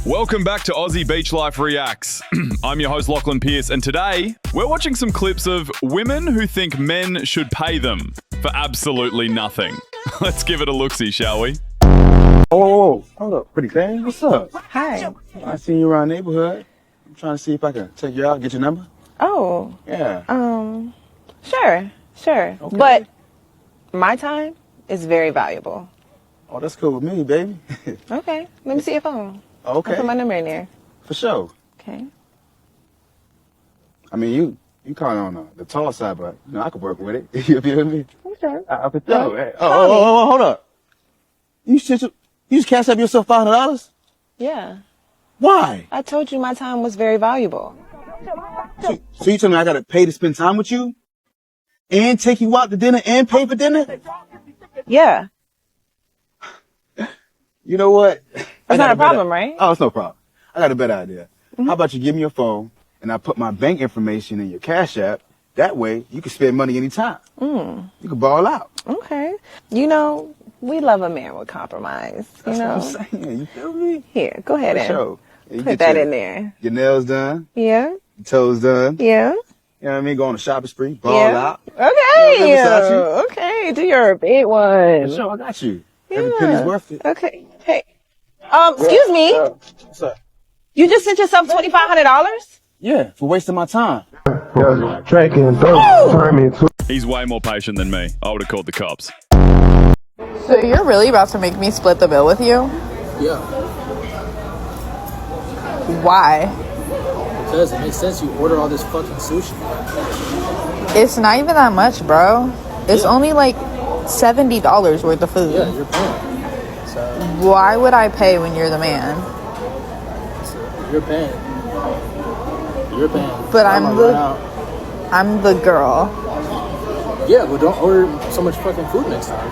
Welcome back to Aussie Beach Life Reacts. I'm your host Lachlan Pierce, and today we're watching some clips of women who think men should pay them for absolutely nothing. Let's give it a look-see, shall we? Oh, hold up, pretty thing. What's up? Hi. I seen you around the neighborhood. I'm trying to see if I can take you out, get your number. Oh. Yeah. Sure. Okay. But my time is very valuable. Oh, that's cool with me, baby. Okay. Let me see your phone. Okay. I'll put my number in there. For sure. Okay. I mean, you kind of on the tall side, but you know, I could work with it. You feel me? Okay. I could tell. Oh, hold up. You just cashed up yourself $500? Yeah. Why? I told you my time was very valuable. So you tell me I gotta pay to spend time with you? And take you out to dinner and pay for dinner? Yeah. You know what? That's not a problem, right? Oh, it's no problem. I got a better idea. How about you give me your phone and I put my bank information in your Cash App? That way you can spend money anytime. You can ball out. Okay. You know, we love a man with compromise. That's what I'm saying. You feel me? Here, go ahead For and sure. Yeah, you put get that in there. Your nails done, Yeah. your toes done. Yeah. You know what I mean? Go on a shopping spree, ball Yeah. out. Okay. You know, Okay. Do your big one. For sure, I got you. Every penny's worth it. Okay. Hey. Excuse me. What's up? You just sent yourself $2,500? Yeah, for wasting my time. He's way more patient than me. I would have called the cops. So you're really about to make me split the bill with you? Yeah, Why? because it makes sense you order all this fucking sushi. It's not even that much, bro. It's only like $70 worth of food. Yeah, you're paying. So, Why would I pay when you're the man? you're paying. You're paying. But I'm I'm gonna run out. I'm the girl. Yeah, but don't order so much fucking food next time.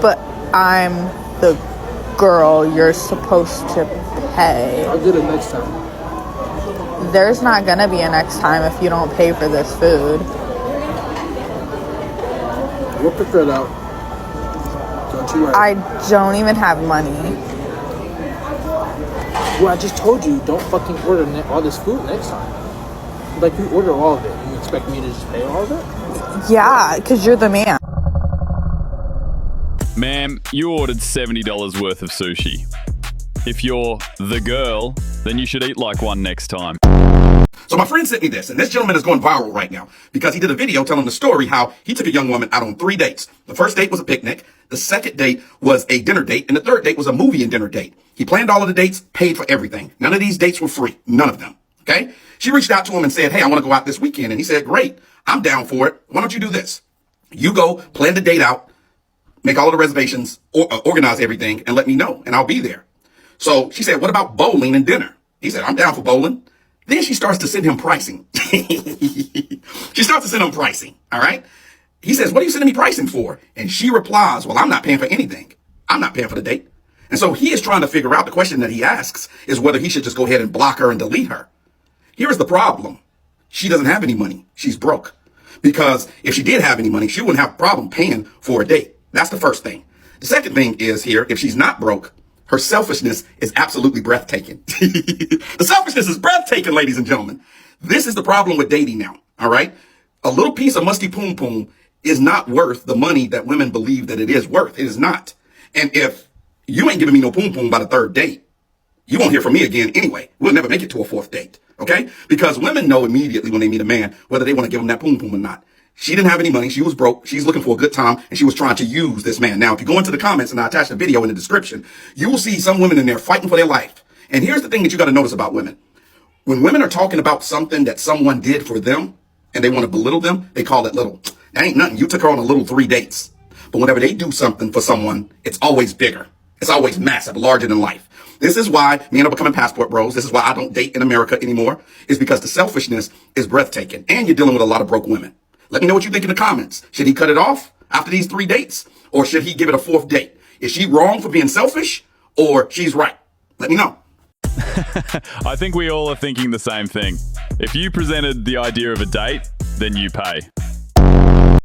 But I'm the girl you're supposed to pay. I'll get it next time. There's not gonna be a next time if you don't pay for this food. We'll figure it out. Don't you worry. I don't even have money. Well, I just told you, don't fucking order all this food next time. Like, you order all of it. You expect me to just pay all of it? Yeah, because you're the man. Ma'am, you ordered $70 worth of sushi. If you're the girl, then you should eat like one next time. So my friend sent me this, and this gentleman is going viral right now because he did a video telling the story how he took a young woman out on 3 dates. The first date was a picnic, the second date was a dinner date, and the third date was a movie and dinner date. He planned all of the dates, paid for everything. None of these dates were free. None of them. Okay? She reached out to him and said, hey, I want to go out this weekend. And he said, great, I'm down for it. Why don't you do this? You go plan the date out, make all of the reservations, organize everything, and let me know, and I'll be there. So she said, what about bowling and dinner? He said, I'm down for bowling. Then she starts to send him pricing. She starts to send him pricing. All right. He says, what are you sending me pricing for? And she replies, well, I'm not paying for anything. I'm not paying for the date. And so he is trying to figure out, the question that he asks is whether he should just go ahead and block her and delete her. Here's the problem. She doesn't have any money. She's broke. Because if she did have any money, she wouldn't have a problem paying for a date. That's the first thing. The second thing is here, if she's not broke, her selfishness is absolutely breathtaking. The selfishness is breathtaking, ladies and gentlemen. This is the problem with dating now, all right? A little piece of musty poom poom is not worth the money that women believe that it is worth. It is not. And if you ain't giving me no poom poom by the third date, you won't hear from me again anyway. We'll never make it to a fourth date, okay? Because women know immediately when they meet a man whether they want to give him that poom poom or not. She didn't have any money. She was broke. She's looking for a good time, and she was trying to use this man. Now, if you go into the comments, and I attach the video in the description, you will see some women in there fighting for their life. And here's the thing that you got to notice about women. When women are talking about something that someone did for them, and they want to belittle them, they call it little. That ain't nothing. You took her on a little 3 dates. But whenever they do something for someone, it's always bigger. It's always massive, larger than life. This is why me and I are becoming passport bros. This is why I don't date in America anymore. Is because the selfishness is breathtaking. And you're dealing with a lot of broke women. Let me know what you think in the comments. Should he cut it off after these 3 dates? Or should he give it a 4th date? Is she wrong for being selfish? Or she's right? Let me know. I think we all are thinking the same thing. If you presented the idea of a date, then you pay.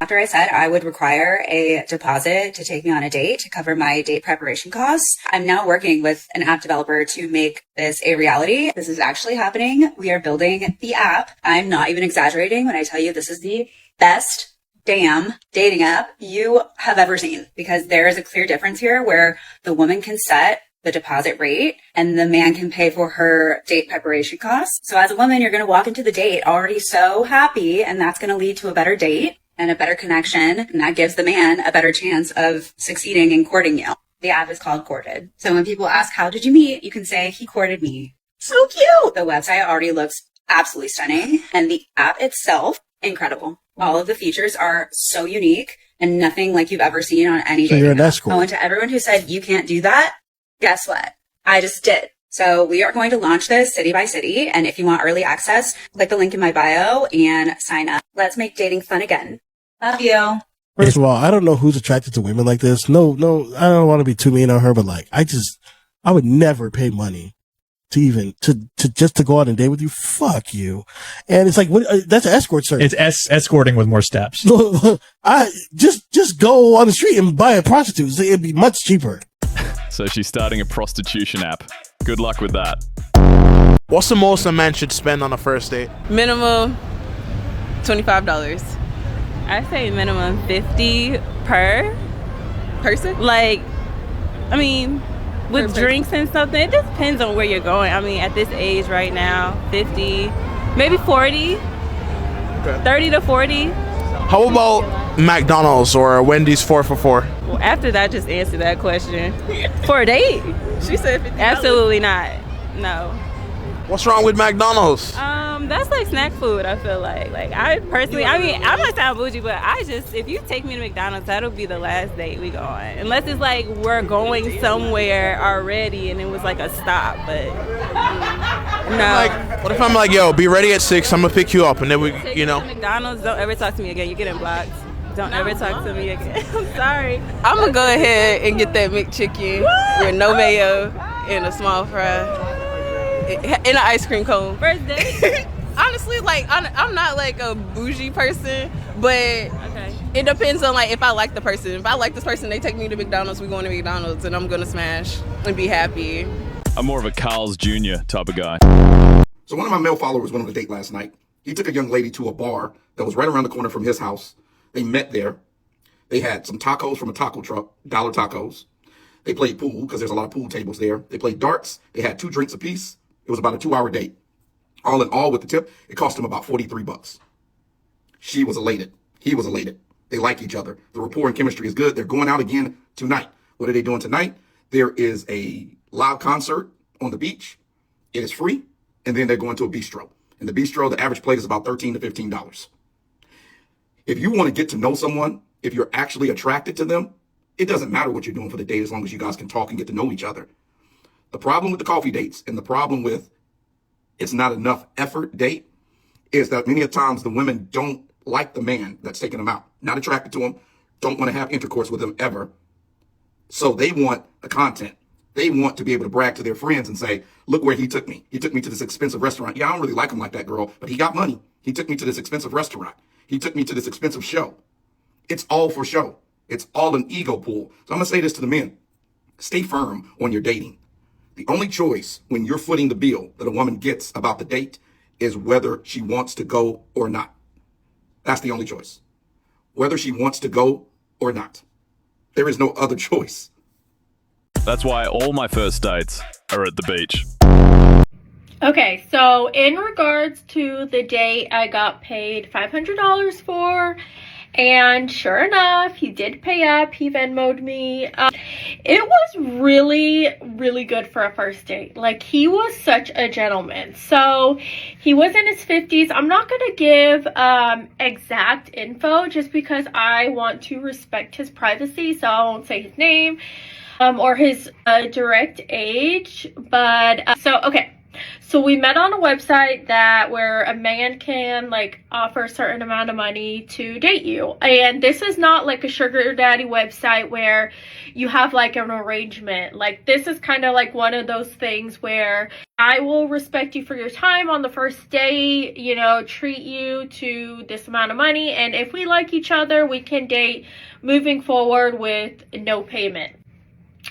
After I said I would require a deposit to take me on a date to cover my date preparation costs, I'm now working with an app developer to make this a reality. This is actually happening. We are building the app. I'm not even exaggerating when I tell you this is the best damn dating app you have ever seen, because there is a clear difference here where the woman can set the deposit rate and the man can pay for her date preparation costs. So as a woman, you're going to walk into the date already so happy, and that's going to lead to a better date and a better connection. And that gives the man a better chance of succeeding in courting you. The app is called Courted. So when people ask, how did you meet? You can say, he courted me. So cute. The website already looks absolutely stunning, and the app itself, incredible. All of the features are so unique and nothing like you've ever seen on any dating app. Oh, and to everyone who said you can't do that, guess what? I just did. So we are going to launch this city by city. And if you want early access, click the link in my bio and sign up. Let's make dating fun again. Love you. First of all, I don't know who's attracted to women like this. No, I don't want to be too mean on her, but like, I would never pay money to just to go out and date with you. Fuck you. And it's like, that's an escort service. It's escorting with more steps. I just go on the street and buy a prostitute. It'd be much cheaper. So she's starting a prostitution app. Good luck with that. What's the most a man should spend on a first date? Minimum $25. I say minimum $50 per person. Like, I mean, with drinks and something, it just depends on where you're going. I mean, at this age right now, 50, maybe 40, okay. 30 to 40. How about McDonald's or Wendy's 4 for $4? Well, after that, just answer that question. For a date? She said $50. Absolutely not. No. What's wrong with McDonald's? That's like snack food, I feel like. Like, I personally, I mean, I'm not sound bougie, but if you take me to McDonald's, that'll be the last date we go on. Unless it's like we're going somewhere already and it was like a stop, but no. Like, what if I'm like, yo, be ready at 6, I'm gonna pick you up, and then McDonald's, don't ever talk to me again, you're getting blocked. Don't ever talk to me again. I'm sorry. I'm gonna go ahead and get that McChicken with no mayo and a small fry. In an ice cream cone. First date? Honestly, like, I'm not like a bougie person, but it depends on like if I like the person. If I like this person, they take me to McDonald's, we going to McDonald's, and I'm gonna smash and be happy. I'm more of a Carl's Jr. type of guy. So one of my male followers went on a date last night. He took a young lady to a bar that was right around the corner from his house. They met there. They had some tacos from a taco truck, dollar tacos. They played pool because there's a lot of pool tables there. They played darts. They had 2 drinks apiece. It was about a 2-hour date. All in all, with the tip, it cost him about $43. She was elated. He was elated. They like each other. The rapport and chemistry is good. They're going out again tonight. What are they doing tonight? There is a live concert on the beach. It is free. And then they're going to a bistro. In the bistro, the average plate is about $13 to $15. If you want to get to know someone, if you're actually attracted to them, it doesn't matter what you're doing for the date as long as you guys can talk and get to know each other. The problem with the coffee dates and the problem with it's not enough effort date is that many of times the women don't like the man that's taking them out, not attracted to him, don't want to have intercourse with him ever. So they want the content. They want to be able to brag to their friends and say, look where he took me. He took me to this expensive restaurant. Yeah, I don't really like him like that, girl, but he got money. He took me to this expensive restaurant. He took me to this expensive show. It's all for show. It's all an ego pool. So I'm going to say this to the men. Stay firm when you're dating. The only choice when you're footing the bill that a woman gets about the date is whether she wants to go or not. That's the only choice. Whether she wants to go or not. There is no other choice. That's why all my first dates are at the beach. Okay, so in regards to the date I got paid $500 for, and sure enough, he did pay up. He Venmo'd me. It was really, really good for a first date. Like, he was such a gentleman. So he was in his 50s. I'm not going to give exact info just because I want to respect his privacy. So I won't say his name or his direct age. But okay. So we met on a website where a man can like offer a certain amount of money to date you. And this is not like a sugar daddy website where you have like an arrangement. Like this is kind of like one of those things where I will respect you for your time on the first date, you know, treat you to this amount of money. And if we like each other, we can date moving forward with no payment.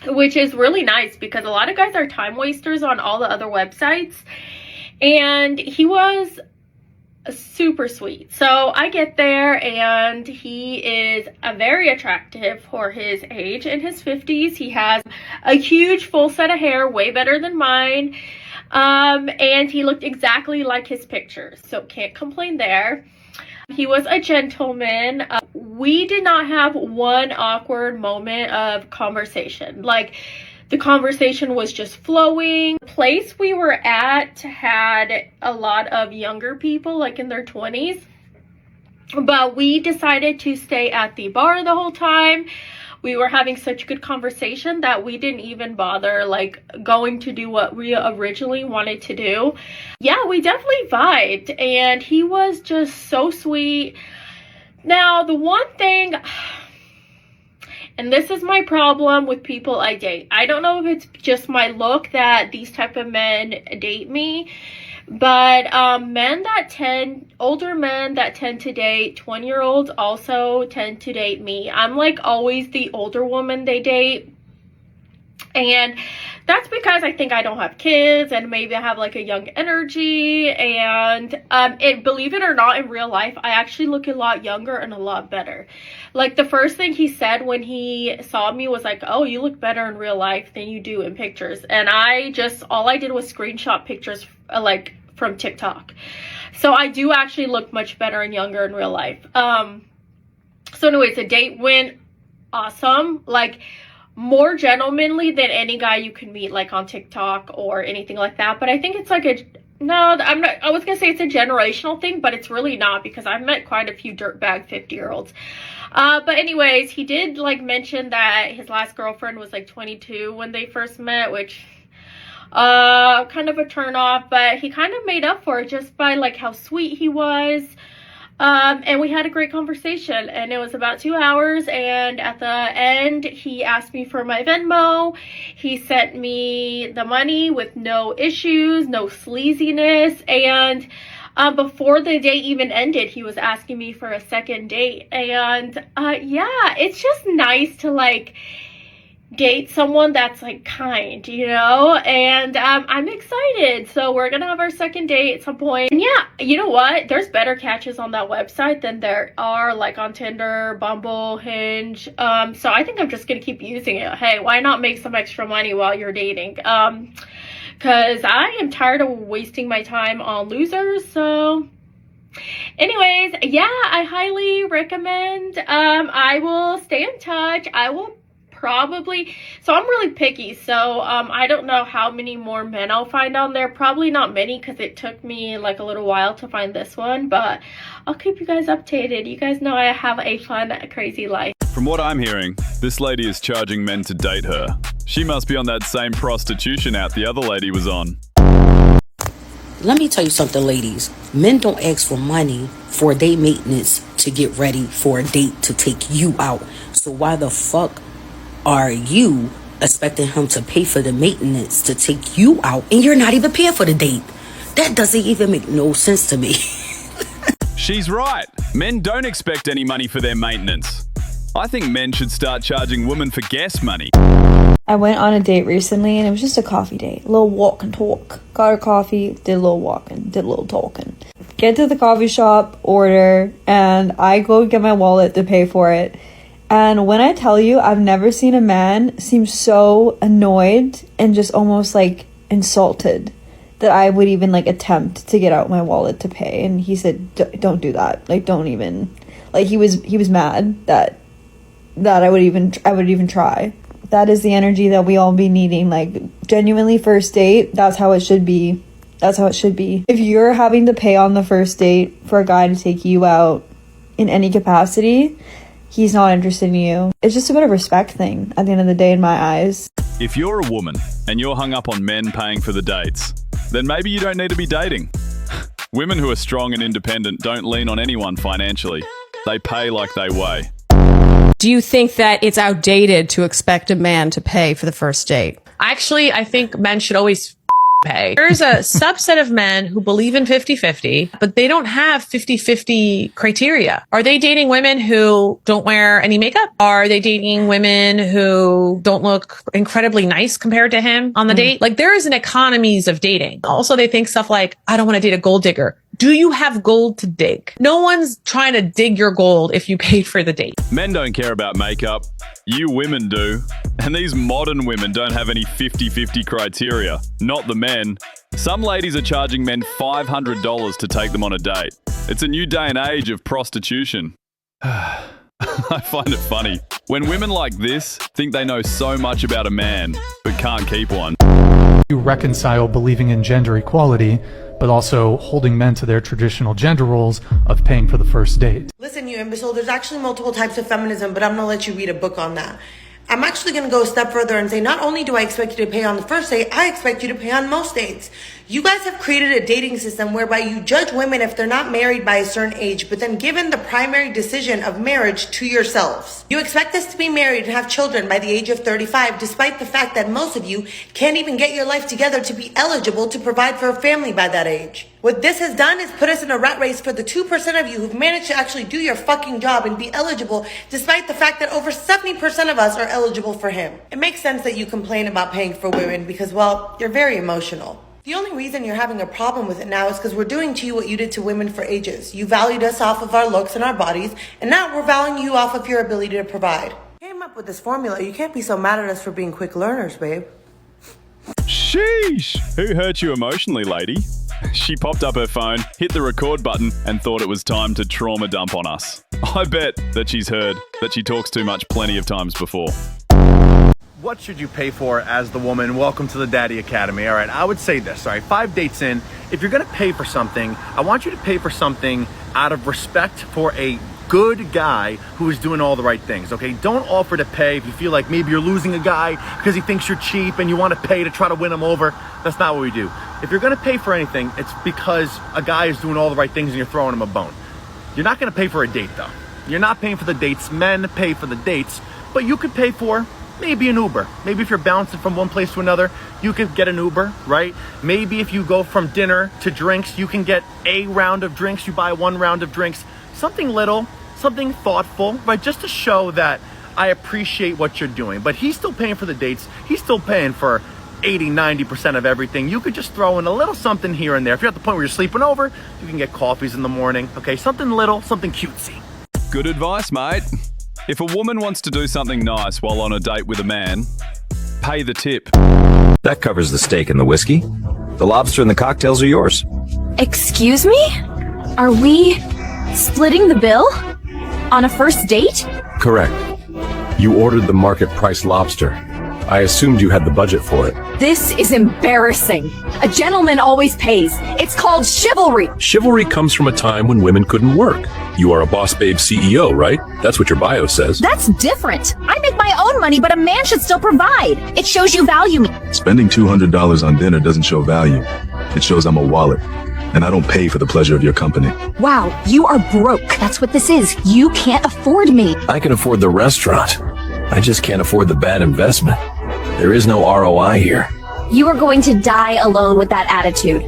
Which is really nice because a lot of guys are time wasters on all the other websites. And he was super sweet. So I get there and he is very attractive for his age, in his 50s. He has a huge full set of hair, way better than mine. And he looked exactly like his pictures. So can't complain there. He was a gentleman. We did not have one awkward moment of conversation. Like, the conversation was just flowing. The place we were at had a lot of younger people, like in their 20s. But we decided to stay at the bar the whole time. We were having such good conversation that we didn't even bother like going to do what we originally wanted to do. Yeah, we definitely vibed and he was just so sweet. Now, the one thing, and this is my problem with people I date. I don't know if it's just my look that these type of men date me. But older men that tend to date 20-year-olds also tend to date me. I'm like always the older woman they date. And that's because I think I don't have kids and maybe I have like a young energy. And believe it or not, in real life, I actually look a lot younger and a lot better. Like the first thing he said when he saw me was like, oh, you look better in real life than you do in pictures. And all I did was screenshot pictures like from TikTok. So I do actually look much better and younger in real life. So anyways, the date went awesome. Like more gentlemanly than any guy you can meet like on TikTok or anything like that. But I think it's like I was gonna say it's a generational thing, but it's really not because I've met quite a few dirtbag 50-year-olds. But anyways, he did like mention that his last girlfriend was like 22 when they first met, which kind of a turn off, but he kind of made up for it just by like how sweet he was. And we had a great conversation and it was about 2 hours, and at the end he asked me for my Venmo. He sent me the money with no issues, no sleaziness, and before the date even ended, he was asking me for a second date. And yeah, it's just nice to like date someone that's like kind, you know. And I'm excited, so we're gonna have our second date at some point. And yeah, you know what, there's better catches on that website than there are like on Tinder, Bumble, Hinge. So I think I'm just gonna keep using it. Hey, why not make some extra money while you're dating? Because I am tired of wasting my time on losers. So anyways, yeah, I highly recommend. I will stay in touch. I will so I'm really picky, so I don't know how many more men I'll find on there. Probably not many because it took me like a little while to find this one, but I'll keep you guys updated. You guys know I have a fun, crazy life. From what I'm hearing, this lady is charging men to date her. She must be on that same prostitution app the other lady was on. Let me tell you something, ladies. Men don't ask for money for date maintenance to get ready for a date to take you out. So why the fuck are you expecting him to pay for the maintenance to take you out and you're not even paying for the date? That doesn't even make no sense to me. She's right. Men don't expect any money for their maintenance. I think men should start charging women for gas money. I went on a date recently and it was just a coffee date. A little walk and talk. Got a coffee, did a little walking, did a little talking. Get to the coffee shop, order, and I go get my wallet to pay for it. And when I tell you, I've never seen a man seem so annoyed and just almost like insulted that I would even like attempt to get out my wallet to pay. And he said, don't do that. Like, don't even, like he was mad that I would even try. That is the energy that we all be needing. Like genuinely first date, that's how it should be. That's how it should be. If you're having to pay on the first date for a guy to take you out in any capacity, he's not interested in you. It's just a bit of a respect thing at the end of the day in my eyes. If you're a woman and you're hung up on men paying for the dates, then maybe you don't need to be dating. Women who are strong and independent don't lean on anyone financially. They pay like they weigh. Do you think that it's outdated to expect a man to pay for the first date? Actually, I think men should always pay. There's a subset of men who believe in 50-50, but they don't have 50-50 criteria. Are they dating women who don't wear any makeup? Are they dating women who don't look incredibly nice compared to him on the date? Like, there is an economies of dating. Also, they think stuff like, I don't want to date a gold digger. Do you have gold to dig? No one's trying to dig your gold if you paid for the date. Men don't care about makeup. You women do. And these modern women don't have any 50-50 criteria. Not the men. Some ladies are charging men $500 to take them on a date. It's a new day and age of prostitution. I find it funny. When women like this think they know so much about a man, but can't keep one. You reconcile believing in gender equality, but also holding men to their traditional gender roles of paying for the first date. Listen, you imbecile, there's actually multiple types of feminism, but I'm gonna let you read a book on that. I'm actually gonna go a step further and say, not only do I expect you to pay on the first date, I expect you to pay on most dates. You guys have created a dating system whereby you judge women if they're not married by a certain age, but then given the primary decision of marriage to yourselves. You expect us to be married and have children by the age of 35, despite the fact that most of you can't even get your life together to be eligible to provide for a family by that age. What this has done is put us in a rat race for the 2% of you who've managed to actually do your fucking job and be eligible, despite the fact that over 70% of us are eligible for him. It makes sense that you complain about paying for women because, well, you're very emotional. The only reason you're having a problem with it now is because we're doing to you what you did to women for ages. You valued us off of our looks and our bodies, and now we're valuing you off of your ability to provide. You came up with this formula. You can't be so mad at us for being quick learners, babe. Sheesh! Who hurt you emotionally, lady? She popped up her phone, hit the record button, and thought it was time to trauma dump on us. I bet that she's heard that she talks too much plenty of times before. What should you pay for as the woman? Welcome to the Daddy Academy. All right, I would say this, all right, 5 dates in, if you're gonna pay for something, I want you to pay for something out of respect for a good guy who is doing all the right things, okay? Don't offer to pay if you feel like maybe you're losing a guy because he thinks you're cheap and you want to pay to try to win him over. That's not what we do. If you're gonna pay for anything, it's because a guy is doing all the right things and you're throwing him a bone. You're not gonna pay for a date though. You're not paying for the dates. Men pay for the dates, but you could pay for maybe an Uber. Maybe if you're bouncing from one place to another, you could get an Uber, right? Maybe if you go from dinner to drinks, you can get a round of drinks. You buy 1 round of drinks. Something little, something thoughtful, right? Just to show that I appreciate what you're doing. But he's still paying for the dates. He's still paying for 80-90% of everything. You could just throw in a little something here and there. If you're at the point where you're sleeping over, you can get coffees in the morning. Okay, something little, something cutesy. Good advice, mate. If a woman wants to do something nice while on a date with a man, pay the tip. That covers the steak and the whiskey. The lobster and the cocktails are yours. Excuse me? Are we splitting the bill? On a first date? Correct. You ordered the market price lobster. I assumed you had the budget for it. This is embarrassing. A gentleman always pays. It's called chivalry. Chivalry comes from a time when women couldn't work. You are a boss babe CEO, right? That's what your bio says. That's different. I make my own money, but a man should still provide. It shows you value me. Spending $200 on dinner doesn't show value. It shows I'm a wallet, and I don't pay for the pleasure of your company. Wow, you are broke. That's what this is. You can't afford me. I can afford the restaurant. I just can't afford the bad investment. There is no ROI here. You are going to die alone with that attitude.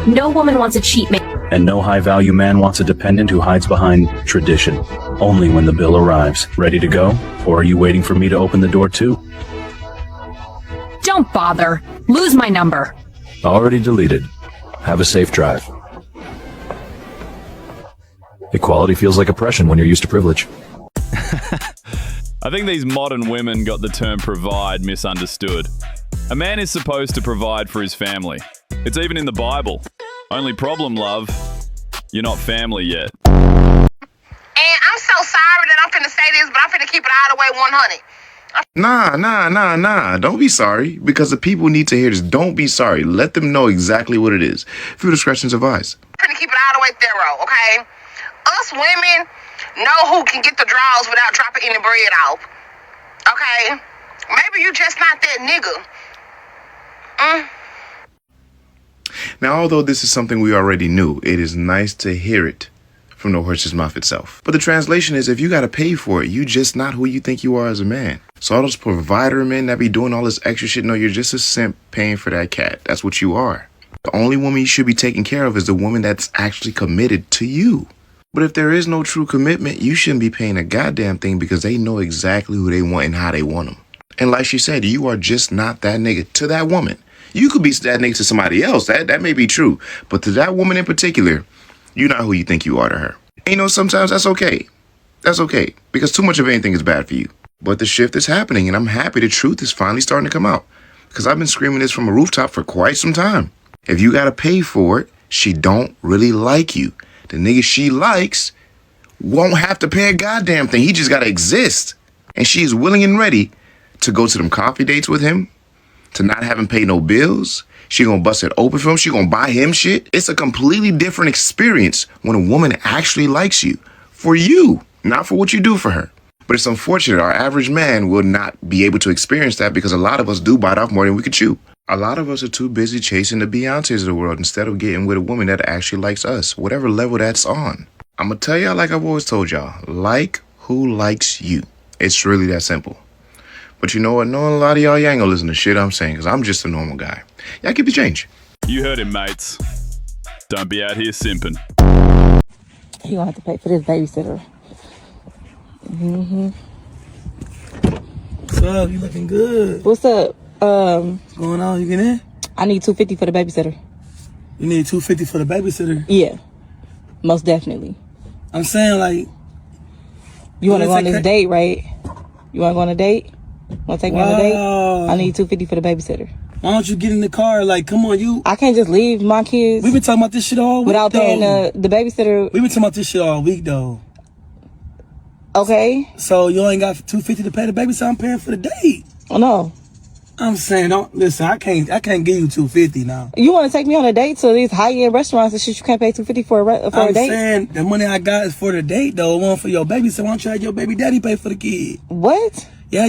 No woman wants a cheap man. And no high-value man wants a dependent who hides behind tradition. Only when the bill arrives. Ready to go? Or are you waiting for me to open the door too? Don't bother. Lose my number. Already deleted. Have a safe drive. Equality feels like oppression when you're used to privilege. I think these modern women got the term provide misunderstood. A man is supposed to provide for his family. It's even in the Bible. Only problem, love, you're not family yet. And I'm so sorry that I'm finna say this, but I'm finna keep it all the way 100. Nah. Don't be sorry, because the people need to hear this. Don't be sorry. Let them know exactly what it is. Few discretion's advised. I'm finna keep it all the way thorough, okay? Us women know who can get the draws without dropping any bread off. Okay? Maybe you just not that nigga. Now, although this is something we already knew, it is nice to hear it from the horse's mouth itself. But the translation is, if you gotta pay for it, you just not who you think you are as a man. So all those provider men that be doing all this extra shit, no, you're just a simp paying for that cat. That's what you are. The only woman you should be taking care of is the woman that's actually committed to you. But if there is no true commitment, you shouldn't be paying a goddamn thing because they know exactly who they want and how they want them. And like she said, you are just not that nigga to that woman. You could be that nigga to somebody else. That may be true. But to that woman in particular, you're not who you think you are to her. And you know, sometimes that's okay. That's okay. Because too much of anything is bad for you. But the shift is happening, and I'm happy the truth is finally starting to come out. Because I've been screaming this from a rooftop for quite some time. If you gotta pay for it, she don't really like you. The nigga she likes won't have to pay a goddamn thing. He just gotta exist. And she is willing and ready to go to them coffee dates with him, to not have him pay no bills. She gonna bust it open for him. She gonna buy him shit. It's a completely different experience when a woman actually likes you. For you, not for what you do for her. But it's unfortunate our average man will not be able to experience that because a lot of us do bite off more than we could chew. A lot of us are too busy chasing the Beyoncés of the world instead of getting with a woman that actually likes us, whatever level that's on. I'm gonna tell y'all like I've always told y'all, like who likes you. It's really that simple. But you know what? Knowing a lot of y'all ain't gonna listen to shit I'm saying because I'm just a normal guy. Y'all keep the change. You heard him, mates. Don't be out here simping. You gonna have to pay for this babysitter. What's up? You looking good. What's up? What's going on? You get in? I need $250 for the babysitter. You need $250 for the babysitter? Yeah, most definitely. I'm saying, like, you want to go on this date, right? You want to go on a date? Want to take me on a date? I need $250 for the babysitter. Why don't you get in the car? Like, come on, you. I can't just leave my kids. We've been talking about this shit all week, without paying the babysitter. We've been talking about this shit all week, though. Okay. So you ain't got $250 to pay the babysitter. I'm paying for the date. Oh no. I'm saying, don't listen. I can't give you $250 now. You want to take me on a date to these high-end restaurants and shit? You can't pay $250 for a date. I'm saying the money I got is for the date, though. It wasn't for your baby. So why don't you have your baby daddy pay for the kid? What? Yeah.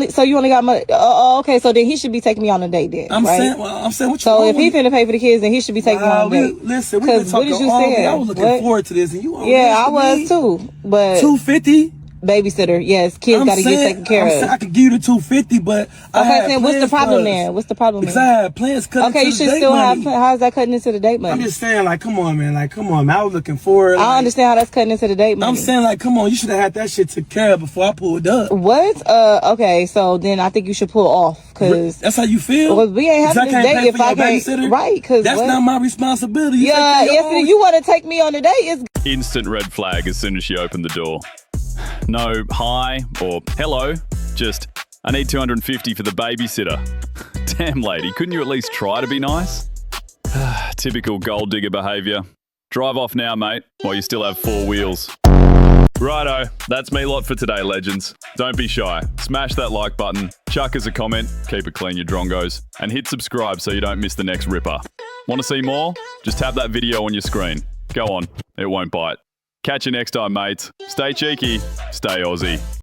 So you only got money. Okay. So then he should be taking me on a date then. I'm right? saying. Well, I'm saying. What you so if he finna pay for the kids, then he should be taking me on a date. Listen, we've been talking all day. I was looking forward to this, and you. Yeah, I was too. But $250. Babysitter, yes. Kids got to get taken care of. I could give you the $250, but okay, then what's the problem then? What's the problem? Because I had plans cut into the date. Okay, you should still have. How's that cutting into the date money? I'm just saying, like, come on, man. Like, come on, man. I was looking forward. I understand how that's cutting into the date money. I'm saying, like, come on. You should have had that shit took care of before I pulled up. What? Okay, so then I think you should pull off because that's how you feel. Well, we ain't having this date if I can't. Right? Because that's not my responsibility. Yeah, if you want to take me on a date, it's instant red flag as soon as she opened the door. No hi or hello, just I need $250 for the babysitter. Damn lady, couldn't you at least try to be nice? Typical gold digger behaviour. Drive off now, mate, while you still have 4 wheels. Righto, that's me lot for today, legends. Don't be shy. Smash that like button, chuck us a comment, keep it clean, you drongos, and hit subscribe so you don't miss the next ripper. Want to see more? Just tap that video on your screen. Go on, it won't bite. Catch you next time, mates. Stay cheeky, stay Aussie.